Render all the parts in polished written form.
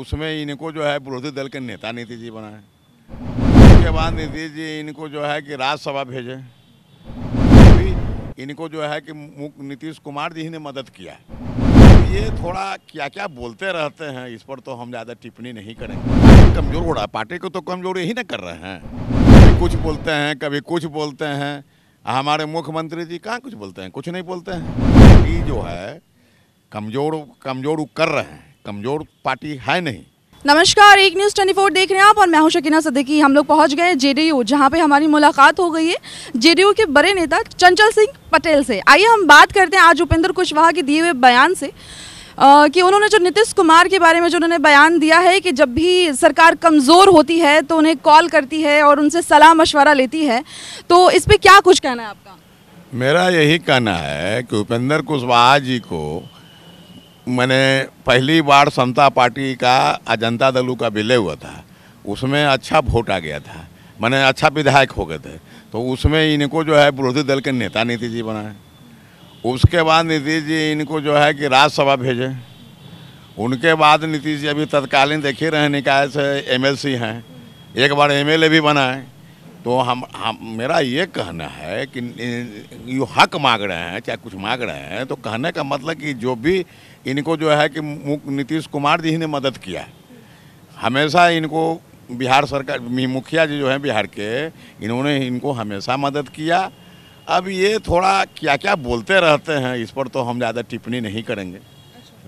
उसमें इनको जो है विरोधी दल के नेता नीतीश जी बनाए। उसके बाद नीतीश जी इनको जो है कि राज्यसभा भेजे। अभी इनको जो है कि नीतीश कुमार जी ने मदद किया। ये थोड़ा क्या क्या बोलते रहते हैं, इस पर तो हम ज़्यादा टिप्पणी नहीं करेंगे। कमज़ोर हो रहा है, पार्टी को तो कमज़ोर ही ना कर रहे हैं। कभी कुछ बोलते हैं, कभी कुछ बोलते हैं। हमारे मुख्यमंत्री जी कहाँ कुछ बोलते हैं, कुछ नहीं बोलते हैं। पार्टी जो है कमज़ोर कर रहे हैं, कमज़ोर पार्टी है नहीं। नमस्कार, एक न्यूज़ 24 देख रहे हैं आप और मैं हूं शकीना सिद्दीकी। हम लोग पहुंच गए जेडीयू, जहां पे हमारी मुलाकात हो गई है जेडीयू के बड़े नेता चंचल सिंह पटेल से। आइए हम बात करते हैं आज उपेंद्र कुशवाहा के दिए हुए बयान से कि उन्होंने जो नीतीश कुमार के बारे में जो उन्होंने बयान दिया है कि जब भी सरकार कमज़ोर होती है तो उन्हें कॉल करती है और उनसे सलाह मशवरा लेती है, तो इस पर क्या कुछ कहना है आपका? मेरा यही कहना है कि उपेंद्र कुशवाहा जी को मैंने पहली बार समता पार्टी का जनता दल का विलय हुआ था, उसमें अच्छा वोट आ गया था, मैंने अच्छा विधायक हो गए थे, तो उसमें इनको जो है विरोधी दल के नेता नीतीश जी बनाए। उसके बाद नीतीश जी इनको जो है कि राज्यसभा भेजे। उनके बाद नीतीश जी अभी तत्कालीन देख ही रहे निकाय से एमएलसी हैं, एक बार एमएलए भी बनाए। तो हम मेरा ये कहना है कि ये हक मांग रहे हैं, चाहे कुछ मांग रहे हैं, तो कहने का मतलब कि जो भी इनको जो है कि नीतीश कुमार जी ने मदद किया, हमेशा इनको बिहार सरकार मुखिया जी जो हैं बिहार के, इन्होंने इनको हमेशा मदद किया। अब ये थोड़ा क्या क्या बोलते रहते हैं, इस पर तो हम ज़्यादा टिप्पणी नहीं करेंगे,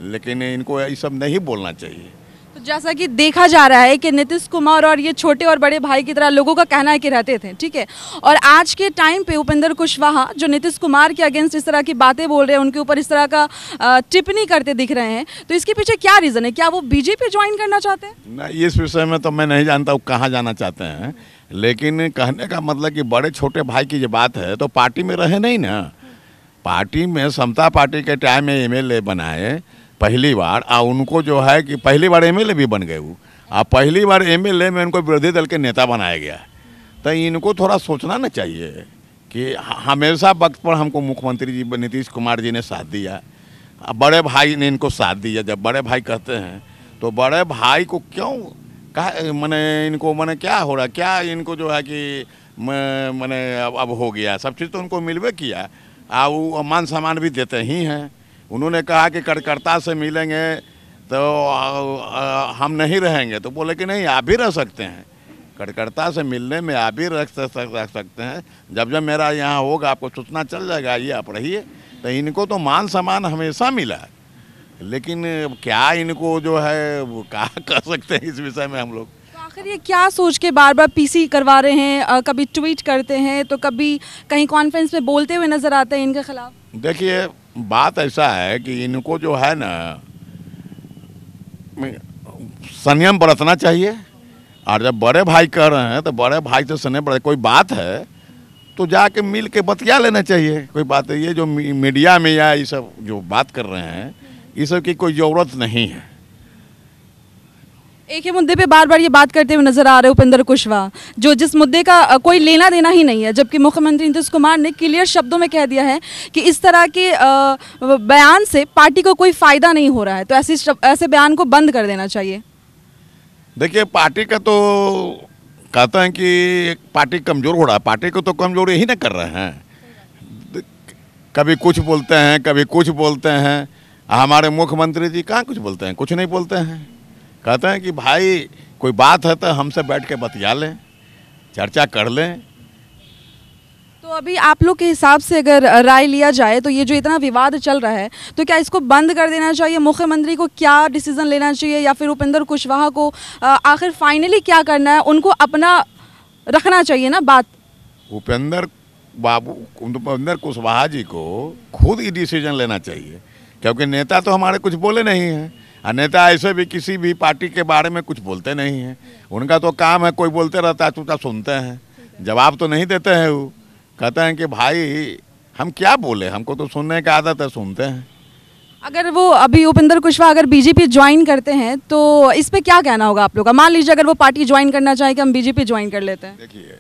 लेकिन इनको ये सब नहीं बोलना चाहिए। तो जैसा कि देखा जा रहा है कि नीतीश कुमार और ये छोटे और बड़े भाई की तरह लोगों का कहना है कि रहते थे, ठीक है, और आज के टाइम पे उपेंद्र कुशवाहा जो नीतीश कुमार के अगेंस्ट इस तरह की बातें बोल रहे हैं, उनके ऊपर इस तरह का टिप्पणी करते दिख रहे हैं, तो इसके पीछे क्या रीज़न है? क्या वो बीजेपी ज्वाइन करना चाहते हैं? नहीं, इस विषय में तो मैं नहीं जानता वो कहाँ जाना चाहते हैं, लेकिन कहने का मतलब कि बड़े छोटे भाई की जो बात है तो पार्टी में रहे नहीं ना। पार्टी में समता पार्टी के टाइम में एमएलए बनाए पहली बार, और उनको जो है कि पहली बार एमएलए भी बन गए वो, और पहली बार एमएलए में उनको विरोधी दल के नेता बनाया गया। तो इनको थोड़ा सोचना ना चाहिए कि हमेशा वक्त पर हमको मुख्यमंत्री जी नीतीश कुमार जी ने साथ दिया, बड़े भाई ने इनको साथ दिया। जब बड़े भाई कहते हैं तो बड़े भाई को क्यों कहा, मैंने इनको मैंने क्या हो रहा, क्या इनको जो है कि मैंने अब हो गया, सब चीज़ तो उनको मिलवे किया, और वो मान सम्मान भी देते ही हैं। उन्होंने कहा कि कार्यकर्ता से मिलेंगे तो हम नहीं रहेंगे, तो बोले कि नहीं, आप भी रह सकते हैं, कार्यकर्ता से मिलने में आप भी रख सकते हैं। जब जब मेरा यहाँ होगा आपको सूचना चल जाएगा, ये आप रहिए। तो इनको तो मान सम्मान हमेशा मिला है, लेकिन क्या इनको जो है वो क्या कर सकते हैं इस विषय में हम लोग। तो आखिर ये क्या सोच के बार बार पीसी करवा रहे हैं? कभी ट्वीट करते हैं तो कभी कहीं कॉन्फ्रेंस में बोलते हुए नजर आते हैं इनके खिलाफ। देखिए, बात ऐसा है कि इनको जो है ना संयम बरतना चाहिए, और जब बड़े भाई कह रहे हैं तो बड़े भाई से संयम बरत, कोई बात है तो जाके मिल के बतिया लेना चाहिए। कोई बात है, ये जो मीडिया में या ये सब जो बात कर रहे हैं, ये सब की कोई ज़रूरत नहीं है। एक ही मुद्दे पे बार बार ये बात करते हुए नजर आ रहे उपेंद्र कुशवाहा, जो जिस मुद्दे का कोई लेना देना ही नहीं है, जबकि मुख्यमंत्री नीतीश कुमार ने क्लियर शब्दों में कह दिया है कि इस तरह के बयान से पार्टी को कोई फायदा नहीं हो रहा है, तो ऐसे बयान को बंद कर देना चाहिए। देखिए, पार्टी का तो कहते हैं कि पार्टी कमज़ोर हो रहा है, पार्टी को तो कमज़ोर ही ना कर रहे हैं। कभी कुछ बोलते हैं, कभी कुछ बोलते हैं। हमारे मुख्यमंत्री जी कहाँ कुछ बोलते हैं, कुछ नहीं बोलते हैं। कहते हैं कि भाई कोई बात है तो हमसे बैठ के बतिया लें, चर्चा कर लें। तो अभी आप लोग के हिसाब से अगर राय लिया जाए तो ये जो इतना विवाद चल रहा है, तो क्या इसको बंद कर देना चाहिए? मुख्यमंत्री को क्या डिसीजन लेना चाहिए, या फिर उपेंद्र कुशवाहा को आखिर फाइनली क्या करना है? उनको अपना रखना चाहिए ना बात। उपेंद्र कुशवाहा जी को खुद ही डिसीजन लेना चाहिए, क्योंकि नेता तो हमारे कुछ बोले नहीं हैं, और नेता ऐसे भी किसी भी पार्टी के बारे में कुछ बोलते नहीं हैं। उनका तो काम है, कोई बोलते रहता है चुपचाप सुनते हैं, जवाब तो नहीं देते हैं। वो कहते हैं कि भाई हम क्या बोले, हमको तो सुनने की आदत है, सुनते हैं। अगर वो अभी उपेंद्र कुशवाहा अगर बीजेपी ज्वाइन करते हैं तो इस पे क्या कहना होगा आप लोग का? मान लीजिए अगर वो पार्टी ज्वाइन करना चाहे कि हम बीजेपी ज्वाइन कर लेते हैं। देखिए,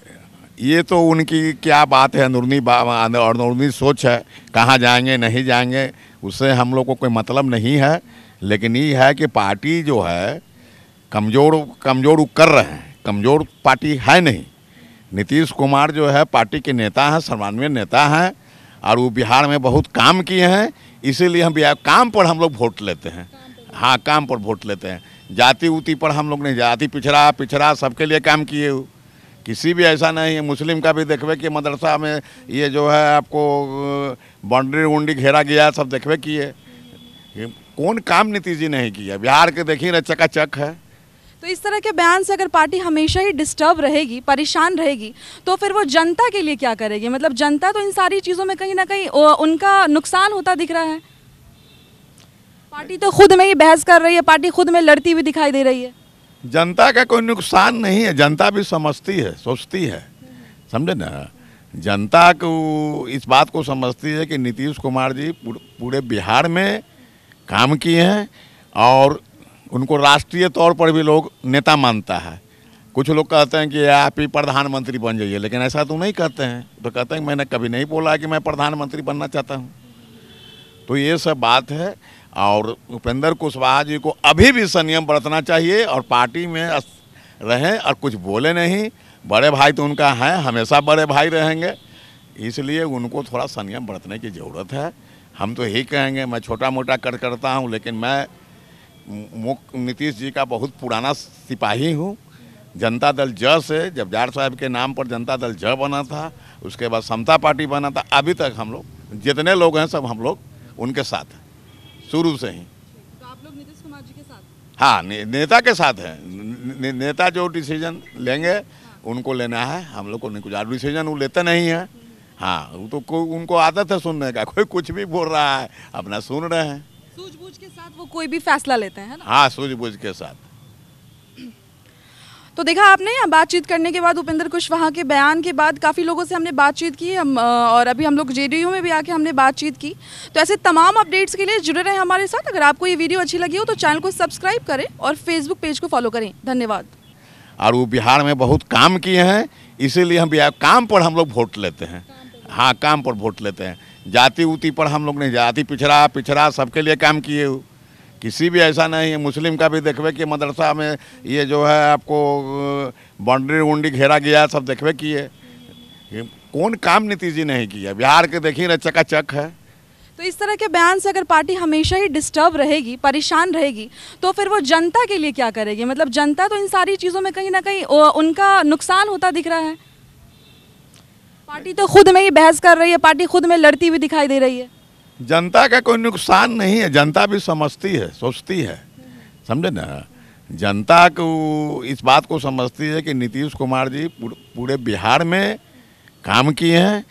ये तो उनकी क्या बात है, अंदरूनी सोच है, कहाँ जाएंगे नहीं जाएंगे उससे हम लोग को कोई मतलब नहीं है। लेकिन ये है कि पार्टी जो है कमज़ोर कमज़ोर कर रहे हैं। कमज़ोर पार्टी है नहीं। नीतीश कुमार जो है पार्टी के नेता हैं, सर्वान्वयन नेता हैं, और वो बिहार में बहुत काम किए हैं। इसीलिए हम बिहार काम पर हम लोग वोट लेते हैं। हाँ, काम पर वोट लेते हैं। जाति उति पर हम लोग नहीं, जाति पिछड़ा पिछड़ा सबके लिए काम किए हो। किसी भी ऐसा नहीं है। मुस्लिम का भी देखबे कि मदरसा में ये जो है आपको बाउंड्री वुंड्री घेरा गया, सब देखबे किए। कौन काम नीतीश जी नहीं किया? बिहार के देखिए ना, चकाचक है। तो इस तरह के बयान से अगर पार्टी हमेशा ही डिस्टर्ब रहेगी, परेशान रहेगी, तो फिर वो जनता के लिए क्या करेगी? मतलब जनता तो इन सारी चीज़ों में कहीं ना कहीं उनका नुकसान होता दिख रहा है। पार्टी तो खुद में ही बहस कर रही है, पार्टी खुद में लड़ती हुई दिखाई दे रही है। जनता का कोई नुकसान नहीं है। जनता भी समझती है, सोचती है, समझे ना। जनता को इस बात को समझती है कि नीतीश कुमार जी पूरे बिहार में काम किए हैं, और उनको राष्ट्रीय तौर पर भी लोग नेता मानता है। कुछ लोग कहते हैं कि आप ही प्रधानमंत्री बन जाइए, लेकिन ऐसा तो नहीं कहते हैं। तो कहते हैं मैंने कभी नहीं बोला कि मैं प्रधानमंत्री बनना चाहता हूँ। तो ये सब बात है। और उपेंद्र कुशवाहा जी को अभी भी संयम बरतना चाहिए, और पार्टी में रहें और कुछ बोले नहीं। बड़े भाई तो उनका है, हमेशा बड़े भाई रहेंगे, इसलिए उनको थोड़ा संयम बरतने की ज़रूरत है। हम तो यही कहेंगे। मैं छोटा मोटा करता हूँ, लेकिन मैं नीतीश जी का बहुत पुराना सिपाही हूँ। जनता दल ज से, जब जार साहब के नाम पर जनता दल ज बना था, उसके बाद समता पार्टी बना था, अभी तक हम लोग जितने लोग हैं सब हम लोग उनके साथ हैं, शुरू से ही। तो आप लोग नीतीश कुमार जी के साथ? हाँ, नेता के साथ हैं। नेता जो डिसीजन लेंगे उनको लेना है, हम लोग को नहीं। कुछ डिसीजन वो लेते नहीं है। हाँ, वो तो उनको आदत है सुनने का। कोई कुछ भी बोल रहा है, अपना सुन रहे हैं। सूझबूझ के साथ वो कोई भी फैसला लेते हैं, है ना? हाँ, सूझबूझ के साथ। तो देखा आपने, बातचीत करने के बाद उपेंद्र कुशवाहा के बयान के बाद काफ़ी लोगों से हमने बातचीत की और अभी हम लोग जेडीयू में भी आके हमने बातचीत की। तो ऐसे तमाम अपडेट्स के लिए जुड़े रहें हमारे साथ। अगर आपको ये वीडियो अच्छी लगी हो तो चैनल को सब्सक्राइब करें और फेसबुक पेज को फॉलो करें। धन्यवाद। और वो बिहार में बहुत काम किए हैं, इसीलिए हम बिहार काम पर हम लोग वोट लेते हैं। हाँ, काम पर वोट लेते हैं। जाति उति पर हम लोग नहीं, जाति पिछड़ा पिछड़ा सबके लिए काम किए हो। किसी भी ऐसा नहीं है। मुस्लिम का भी देखबे कि मदरसा में ये जो है आपको बाउंड्री वुंड्री घेरा गया, सब देखबे किए। कौन काम नीतीश जी नहीं किया? बिहार के देखिए ना, चकाचक है। तो इस तरह के बयान से अगर पार्टी हमेशा ही डिस्टर्ब रहेगी, परेशान रहेगी, तो फिर वो जनता के लिए क्या करेगी? मतलब जनता तो इन सारी चीज़ों में कहीं ना कहीं उनका नुकसान होता दिख रहा है। पार्टी तो खुद में ही बहस कर रही है, पार्टी खुद में लड़ती हुई दिखाई दे रही है। जनता का कोई नुकसान नहीं है। जनता भी समझती है, सोचती है, समझे ना। जनता को इस बात को समझती है कि नीतीश कुमार जी पूरे बिहार में काम किए हैं,